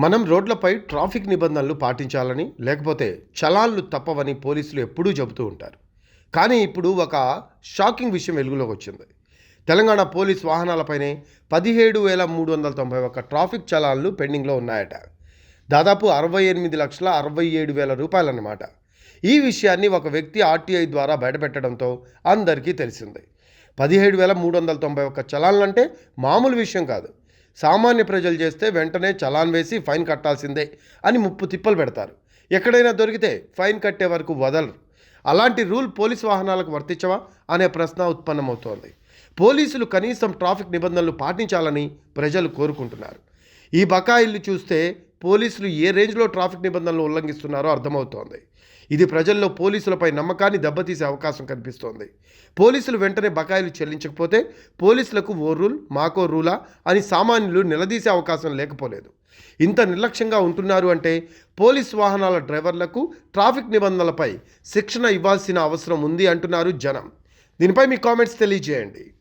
మనం రోడ్లపై ట్రాఫిక్ నిబంధనలు పాటించాలని లేకపోతే చలాన్లు తప్పవని పోలీసులు ఎప్పుడూ చెబుతూ ఉంటారు. కానీ ఇప్పుడు ఒక షాకింగ్ విషయం వెలుగులోకి వచ్చింది. తెలంగాణ పోలీస్ వాహనాలపైనే 17,391 ట్రాఫిక్ చలాన్లు పెండింగ్లో ఉన్నాయట. దాదాపు 68,67,000 రూపాయలన్నమాట. ఈ విషయాన్ని ఒక వ్యక్తి ఆర్టీఐ ద్వారా బయటపెట్టడంతో అందరికీ తెలిసింది. 17,391 చలాన్లంటే మామూలు విషయం కాదు. సామాన్య ప్రజలు చేస్తే వెంటనే చలాన్ వేసి ఫైన్ కట్టాల్సిందే అని ముప్పు తిప్పలు పెడతారు. ఎక్కడైనా దొరికితే ఫైన్ కట్టే వరకు వదలరు. అలాంటి రూల్ పోలీసు వాహనాలకు వర్తించవా అనే ప్రశ్న ఉత్పన్నమవుతోంది. పోలీసులు కనీసం ట్రాఫిక్ నిబంధనలు పాటించాలని ప్రజలు కోరుకుంటున్నారు. ఈ బకాయిలు చూస్తే పోలీసులు ఏ రేంజ్లో ట్రాఫిక్ నిబంధనలు ఉల్లంఘిస్తున్నారో అర్థమవుతోంది. ఇది ప్రజల్లో పోలీసులపై నమ్మకాన్ని దెబ్బతీసే అవకాశం కనిపిస్తోంది. పోలీసులు వెంటనే బకాయిలు చెల్లించకపోతే పోలీసులకు ఓ రూల్ మాకో రూలా అని సామాన్యులు నిలదీసే అవకాశం లేకపోలేదు. ఇంత నిర్లక్ష్యంగా ఉంటున్నారు అంటే పోలీసు వాహనాల డ్రైవర్లకు ట్రాఫిక్ నిబంధనలపై శిక్షణ ఇవ్వాల్సిన అవసరం ఉంది అంటున్నారు జనం. దీనిపై మీ కామెంట్స్ తెలియజేయండి.